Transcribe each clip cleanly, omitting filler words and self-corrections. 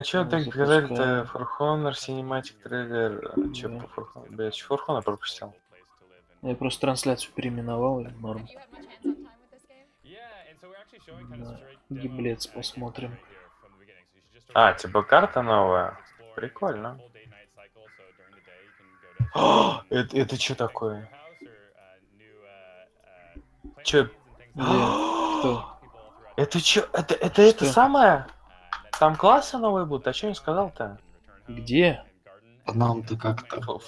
Что так сказать-то? For Honor, Cinematic трейлер. Че по For Honor? Блядь, For Honor пропустил. Я просто трансляцию переименовал и норм. Да. Гиблец посмотрим. А, типа карта новая? Прикольно. Это что такое? Че? Кто? Это что? Это самое? Там классы новые будут? А что не сказал-то? Где? Нам-то как-то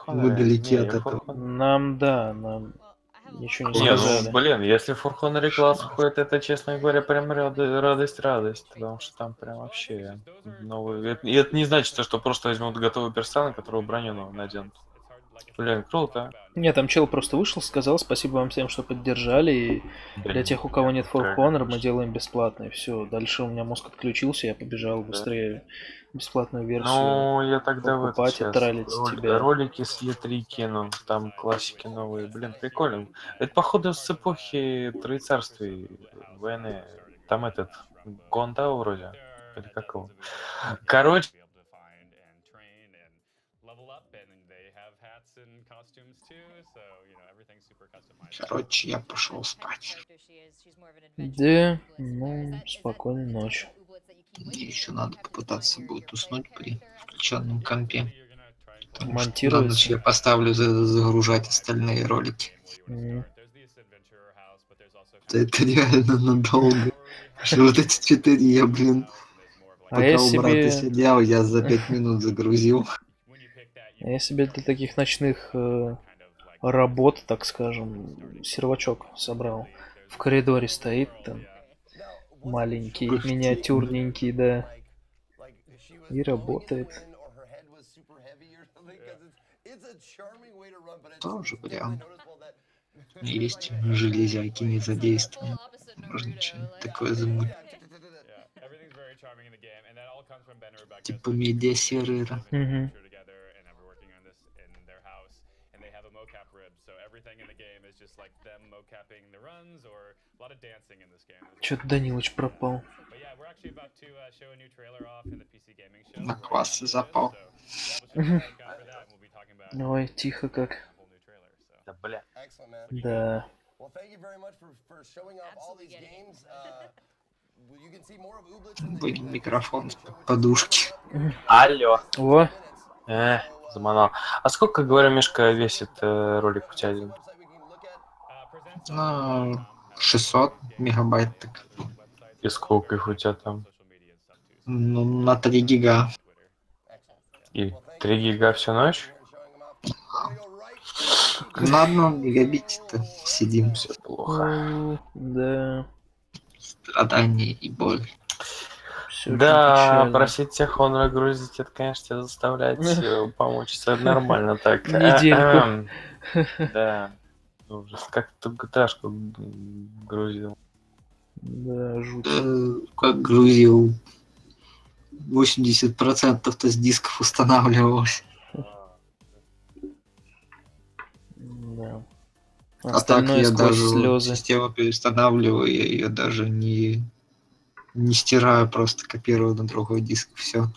Мы далеки от этого. Нам, да, нам ничего не Не, сказали. ну, блин, если в For Honor класс входит, это, честно говоря, прям радость, потому что там прям вообще новый... И это не значит, что просто возьмут готовый персонаж, которого броню наденут. Блин, круто. Нет, там чел просто вышел, сказал спасибо вам всем, что поддержали. И для тех, у кого нет For Honor, мы делаем бесплатно. И все. Дальше у меня мозг отключился, я побежал быстрее бесплатную версию. Ну, я тогда покупать и тралить тебя. Ролики с E3 кину, там классики новые. Блин, прикольно. Это, походу, с эпохи Троецарствий войны. Там этот Гонтау вроде. Или как его? Короче, я пошел спать. Да, ну, спокойной ночи. Мне еще надо попытаться будет уснуть при включенном компе. Монтировать. На ночь я поставлю загружать остальные ролики. Это реально надолго. Что вот эти 4 я, блин, пока у брата сидел, я за 5 минут загрузил. А я себе для таких ночных работ, так скажем, сервачок собрал. В коридоре стоит там маленький, миниатюрненький, да. И работает. Тоже вариант. Есть железяки не задействованы. Можно что-нибудь такое замутить. Типа медиасервера. Чё-то Данилыч пропал. На классы запал. Ой, тихо как. Да, бля. Да. Будем микрофон с подушки. Алло. О. Заманал. А сколько, говорю, Мишка, весит ролик у тебя один? 600 мегабайт. Так. И сколько их у тебя там? Ну, на 3 гига. И 3 гига всю ночь? На 1 гигабите-то сидим. Все плохо. Да. Страдания и боль. Да, просить тех Honor грузить, это, конечно, тебя заставляет помочь. Это нормально так. Недельку. Да. Ужас. Как ты GTA-шку грузил? Да, жутко. Как грузил. 80%-то с дисков устанавливалось. Да. А так я даже слезы. систему переустанавливаю, я ее даже не стираю, просто копирую на другой диск, все.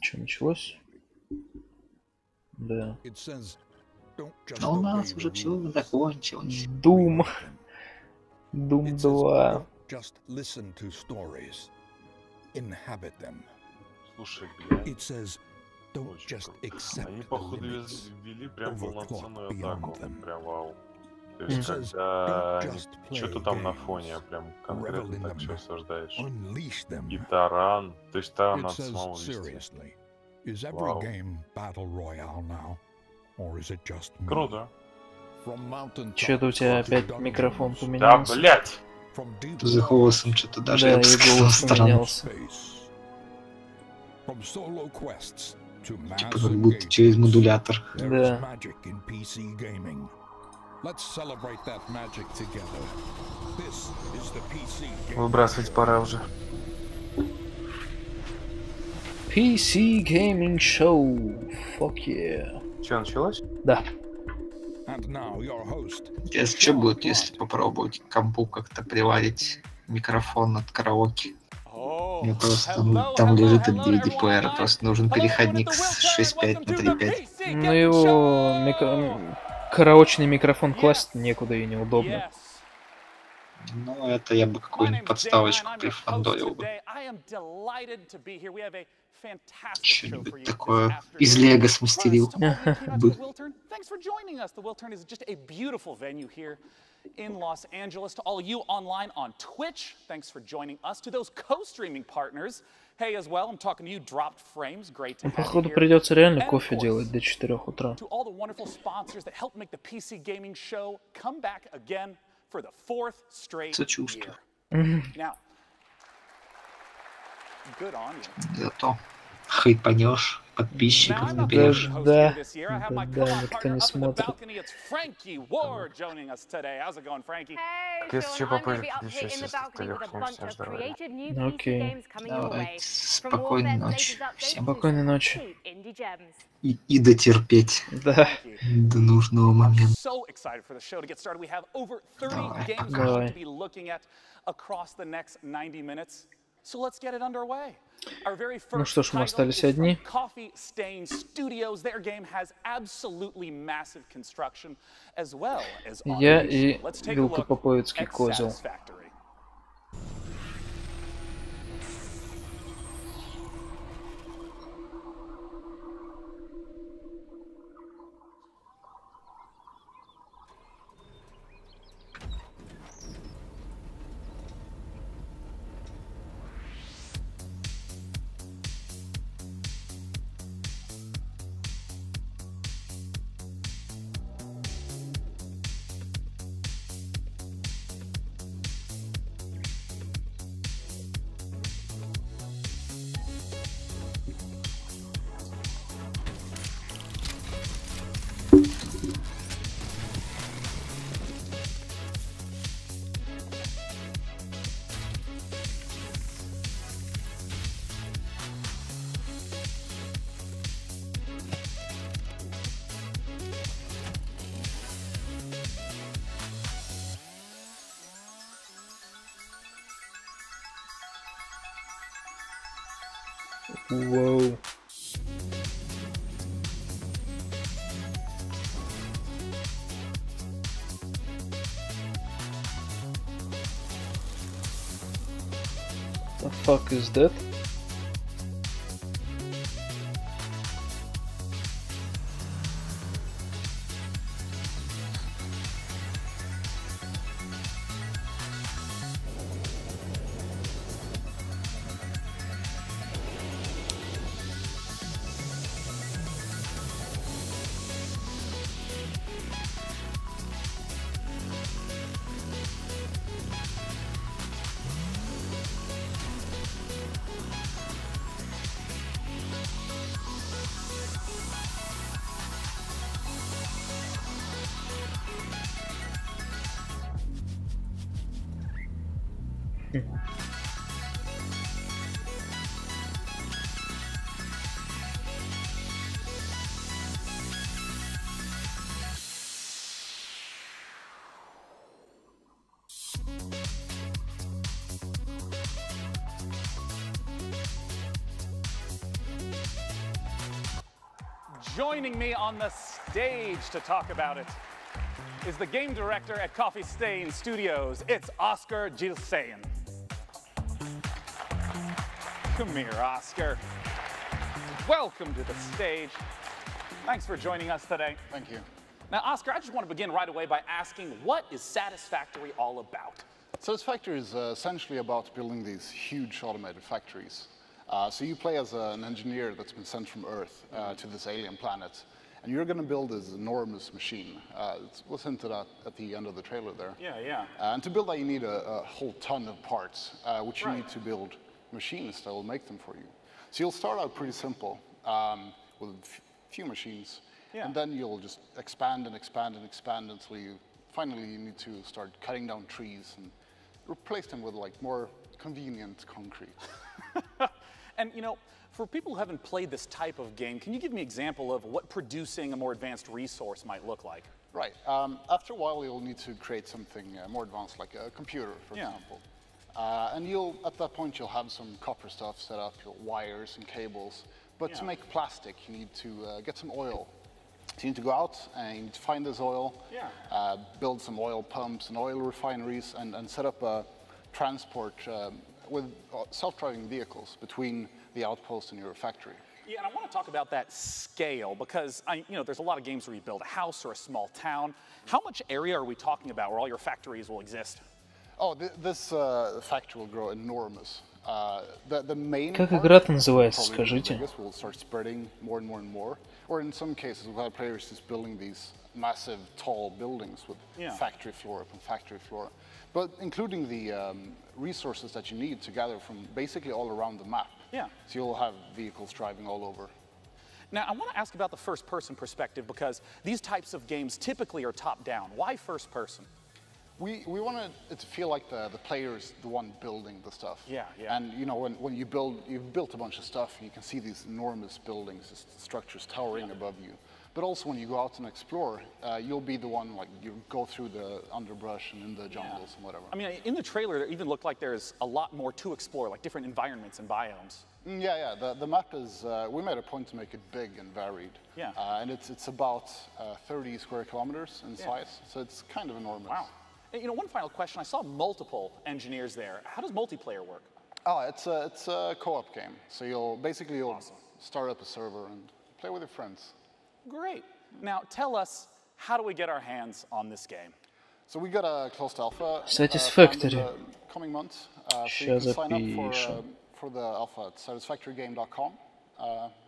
Что, началось? Да. Но у нас уже все закончилось. Doom 2. Слушай, блядь. Они, походу, ввели прям полноценную атаку. Прям вау. То есть, когда что-то там на фоне, прям конкретно так все осаждаешь. И таран. То есть таран надо самому вести. Вау. Круто. Что-то у тебя опять микрофон поменялся. Да, блядь! За голосом что-то даже, да, я бы сказал, странно. Типа как будто через модулятор. Да. Выбрасывать пора уже. PC Gaming Show. Fuck yeah. Что, началось? Да. Если что будет, если попробовать компу как-то приварить микрофон от караоке? Мне просто там лежит от DVD-плеера, просто нужен переходник с 6.5 на 3.5. Ну его караочный микрофон класть некуда и неудобно. Ну, это я бы какую-нибудь подставочку прифандорил бы. Что-нибудь такое из Лего смастерил бы. In Los Angeles, to all you online on Twitch, thanks for joining us. To those co-streaming partners, hey as well, I'm talking to you, Dropped Frames, great to have you here. Походу придется реально кофе делать до 4 утра. To all the wonderful sponsors that help make the PC gaming show come back again for the 4th straight year. Now, good on you. Зато хайпанешь, подписчиков наберешь. Да, никто не смотрит. Если что, попозже подключусь, если ты лёгнешься, давай. Окей. Давай, спокойной ночи всем. Спокойной ночи. И дотерпеть Да. до нужного момента. Давай. Ну что ж, мы остались одни. Я и Вилкопоповицкий козел. Whoa. The fuck is that? Joining me on the stage to talk about it is the game director at Coffee Stain Studios. It's Oscar Gilsayan. Come here, Oscar. Welcome to the stage. Thanks for joining us today. Thank you. Now, Oscar, I just want to begin right away by asking, what is Satisfactory all about? Satisfactory is essentially about building these huge automated factories. So you play as an engineer that's been sent from Earth to this alien planet, and you're going to build this enormous machine. It was hinted at the end of the trailer there. Yeah, yeah. And to build that, you need a whole ton of parts, which you need to build machines that will make them for you. So you'll start out pretty simple with a few machines, and then you'll just expand and expand and expand until you finally need to start cutting down trees and replace them with like more convenient concrete. And you know, for people who haven't played this type of game, can you give me an example of what producing a more advanced resource might look like? Right. After a while, you'll need to create something more advanced, like a computer, for example. And at that point, you'll have some copper stuff set up, your wires and cables. But to make plastic, you need to get some oil. So you need to go out and you need to find this oil, build some oil pumps and oil refineries, and set up a transport with self-driving vehicles between the outpost and your factory. Yeah, and I want to talk about that scale because there's a lot of games where you build a house or a small town. How much area are we talking about where all your factories will exist? Oh, this factory will grow enormous. The main Как игра-то называется, скажите? Will start spreading more and more and more. Or in some cases, we'll have players just building these massive, tall buildings with factory floor upon factory floor. But including the resources that you need to gather from basically all around the map. Yeah. So you'll have vehicles driving all over. Now, I want to ask about the first-person perspective because these types of games typically are top-down. Why first-person? We want it to feel like the player's the one building the stuff. Yeah. And when you've built a bunch of stuff, you can see these enormous buildings, just structures towering above you. But also when you go out and explore, you'll be the one, like, you go through the underbrush and in the jungles and whatever. I mean, in the trailer, it even looked like there's a lot more to explore, like different environments and biomes. Yeah. The map is, we made a point to make it big and varied. Yeah. And it's about 30 square kilometers in size, so it's kind of enormous. Wow. And, one final question. I saw multiple engineers there. How does multiplayer work? Oh, it's a co-op game. So you'll start up a server and play with your friends. Great. Now, tell us, how do we get our hands on this game? So we got a closed alpha Satisfactory. in the coming months. So you can sign up for the alpha at satisfactorygame.com.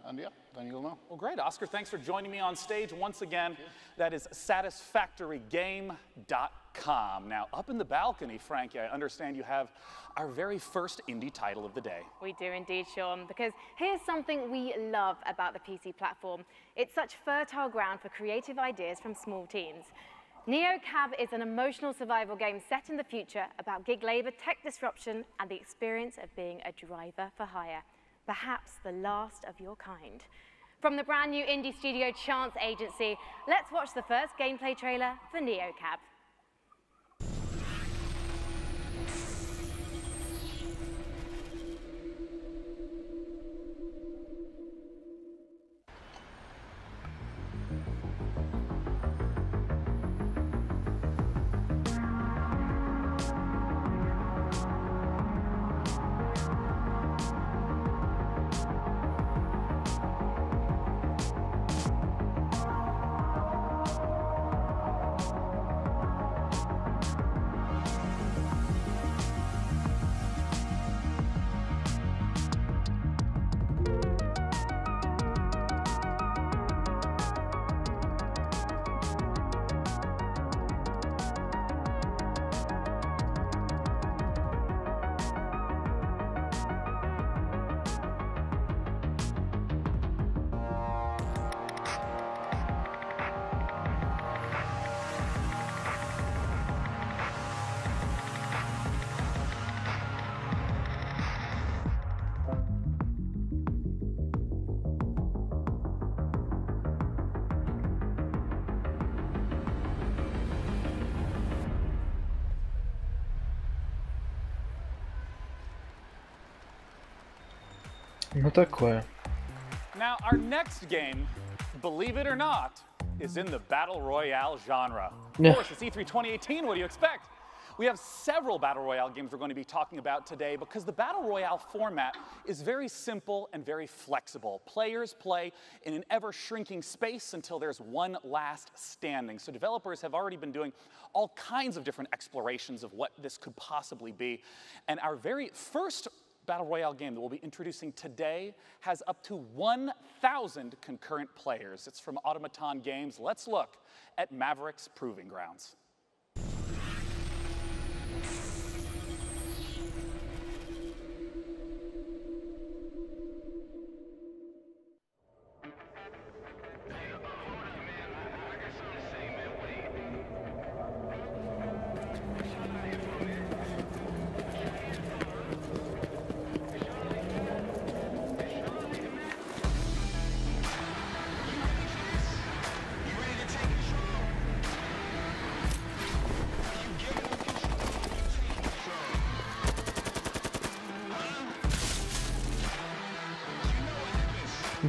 And yeah, then you'll know. Well, great. Oscar, thanks for joining me on stage once again. That is satisfactorygame.com. Now, up in the balcony, Frankie, I understand you have our very first indie title of the day. We do indeed, Sean, because here's something we love about the PC platform. It's such fertile ground for creative ideas from small teams. NeoCab is an emotional survival game set in the future about gig labor, tech disruption, and the experience of being a driver for hire. Perhaps the last of your kind. From the brand new indie studio Chance Agency, let's watch the first gameplay trailer for NeoCab. Ну такое. Now, our next game, believe it or not, is in the Battle Royale genre. Of course, it's E3 2018, what do you expect? We have several Battle Royale games we're going to be talking about today because the Battle Royale format is very simple and very flexible. Players play in an ever-shrinking space until there's one last standing. So developers have already been doing all kinds of different explorations of what this could possibly be. And our very first Battle Royale game that we'll be introducing today has up to 1,000 concurrent players. It's from Automaton Games. Let's look at Maverick's Proving Grounds.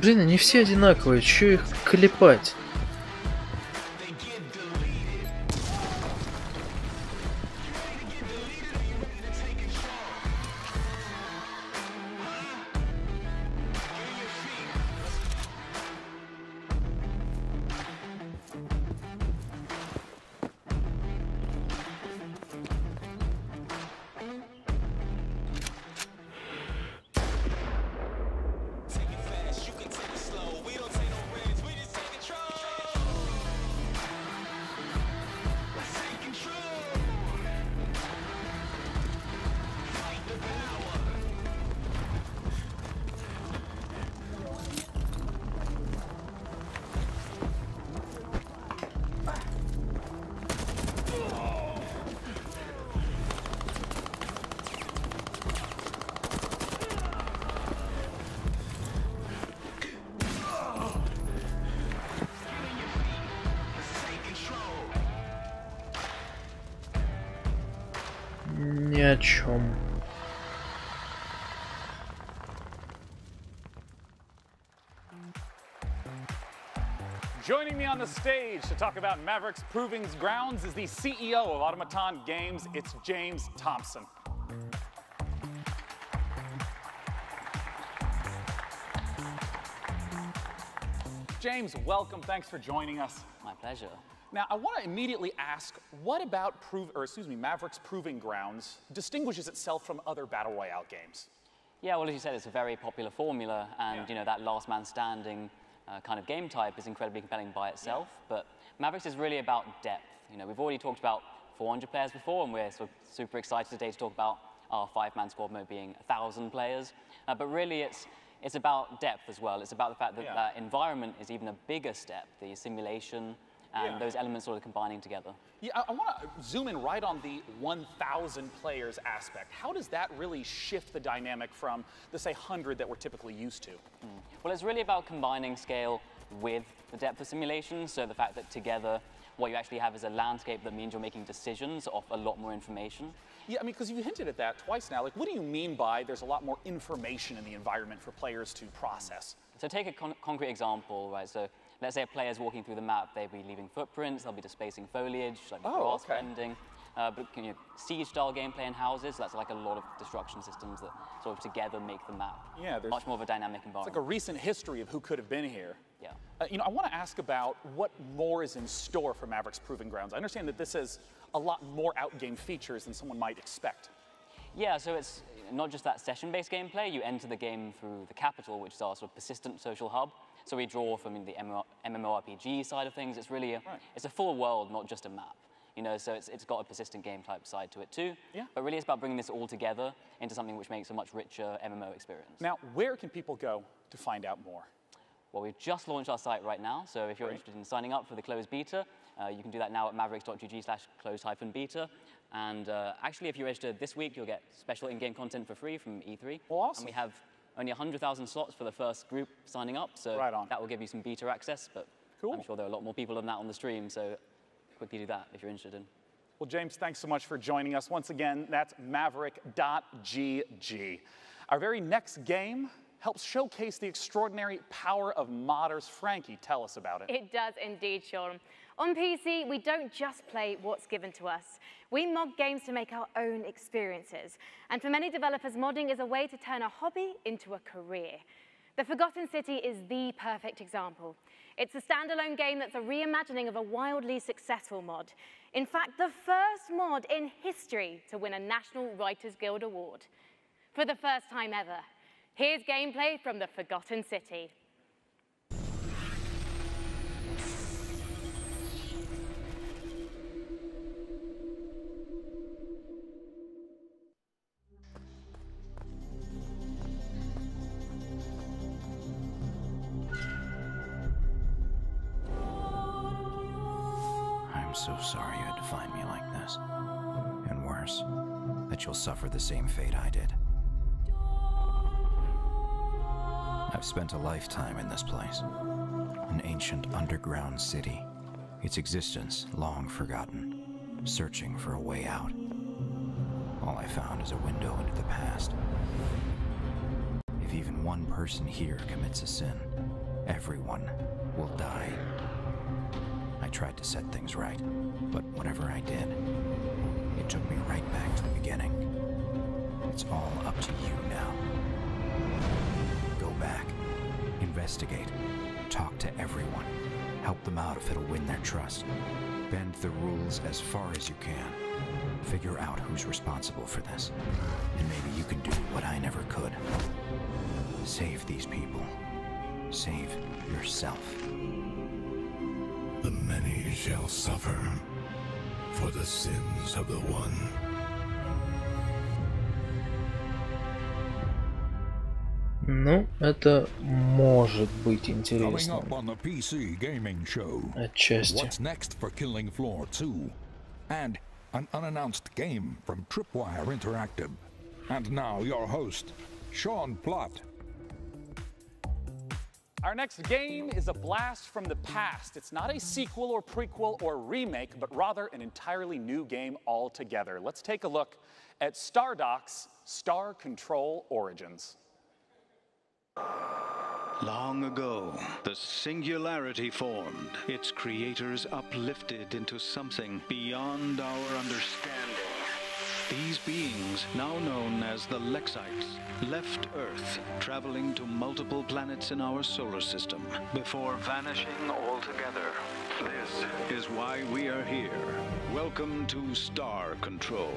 Блин, они все одинаковые, чё их клепать? Ни о чем. Joining me on the stage to talk about Maverick's Proving Grounds is the CEO of Automaton Games. It's James Thompson. James, welcome. Thanks for joining us. My pleasure. Now, I want to immediately ask, what about Maverick's Proving Grounds distinguishes itself from other Battle Royale games? Yeah, well, as you said, it's a very popular formula, and you know that last man standing kind of game type is incredibly compelling by itself. But Mavericks is really about depth. You know, we've already talked about 400 players before, and we're sort of super excited today to talk about our 5-man squad mode being 1,000 players. But really, it's about depth as well. It's about the fact that that environment is even a bigger step, the simulation, and those elements sort of combining together. Yeah, I want to zoom in right on the 1,000 players aspect. How does that really shift the dynamic from the, say, 100 that we're typically used to? Well, it's really about combining scale with the depth of simulation. So the fact that together, what you actually have is a landscape that means you're making decisions off a lot more information. Yeah, I mean, because you hinted at that twice now. Like, what do you mean by there's a lot more information in the environment for players to process? So take a concrete example, right? So let's say a player's walking through the map, they'll be leaving footprints, they'll be displacing foliage, like grass bending. But you know, siege-style gameplay in houses, that's like a lot of destruction systems that sort of together make the map much more of a dynamic environment. It's like a recent history of who could have been here. Yeah. You know, I want to ask about what more is in store for Maverick's Proving Grounds. I understand that this has a lot more out-game features than someone might expect. Yeah, so it's not just that session-based gameplay. You enter the game through the capital, which is our sort of persistent social hub. So we draw from the MMORPG side of things. It's really it's a full world, not just a map. You know, so it's got a persistent game type side to it too. Yeah. But really, it's about bringing this all together into something which makes a much richer MMO experience. Now, where can people go to find out more? Well, we've just launched our site right now. So if you're interested in signing up for the closed beta, you can do that now at mavericks.gg/closed-beta. And actually, if you register this week, you'll get special in-game content for free from E3. Well, awesome. And we have only 100,000 slots for the first group signing up. So that will give you some beta access. But I'm sure there are a lot more people than that on the stream. So quickly do that if you're interested in. Well, James, thanks so much for joining us. Once again, that's maverick.gg. Our very next game helps showcase the extraordinary power of modders. Frankie, tell us about it. It does indeed, Sean. On PC, we don't just play what's given to us. We mod games to make our own experiences. And for many developers, modding is a way to turn a hobby into a career. The Forgotten City is the perfect example. It's a standalone game that's a reimagining of a wildly successful mod. In fact, the first mod in history to win a National Writers Guild Award. For the first time ever, here's gameplay from the Forgotten City. I'm so sorry you had to find me like this. And worse, that you'll suffer the same fate I did. I've spent a lifetime in this place. An ancient underground city. Its existence long forgotten. Searching for a way out. All I found is a window into the past. If even one person here commits a sin, Everyone will die. I tried to set things right, but whatever I did, it took me right back to the beginning. It's all up to you now. Go back, investigate, talk to everyone, help them out if it'll win their trust. Bend the rules as far as you can. Figure out who's responsible for this, and maybe you can do what I never could. Save these people. Save yourself. The many shall suffer for the sins of the one. Ну, это может быть интересно. Отчасти. What's next for Killing Floor 2? And an unannounced game from Tripwire Interactive. And now your host, Sean Plott. Our next game is a blast from the past. It's not a sequel or prequel or remake, but rather an entirely new game altogether. Let's take a look at Stardoc's Star Control Origins. Long ago, the Singularity formed, its creators uplifted into something beyond our understanding. These beings, now known as the Lexites, left Earth, traveling to multiple planets in our solar system, before vanishing altogether. This is why we are here. Welcome to Star Control,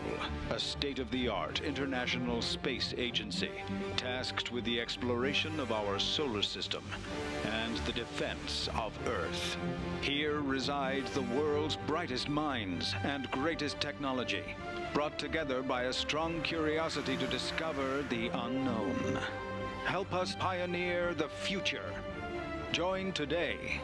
a state-of-the-art international space agency tasked with the exploration of our solar system and the defense of Earth. Here reside the world's brightest minds and greatest technology, brought together by a strong curiosity to discover the unknown. Help us pioneer the future. Join today.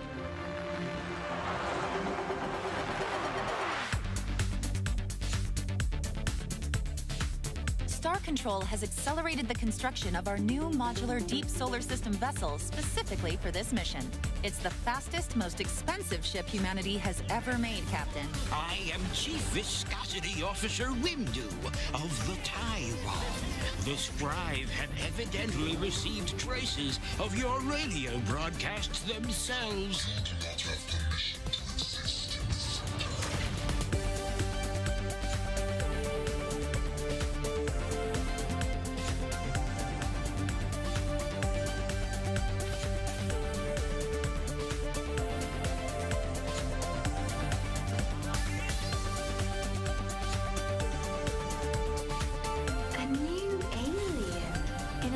Star Control has accelerated the construction of our new modular deep solar system vessel specifically for this mission. It's the fastest, most expensive ship humanity has ever made, Captain. I am Chief Viscosity Officer Wimdu of the Tyrone. The Scribe have evidently received traces of your radio broadcasts themselves.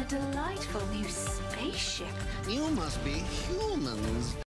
Delightful new spaceship. You must be humans.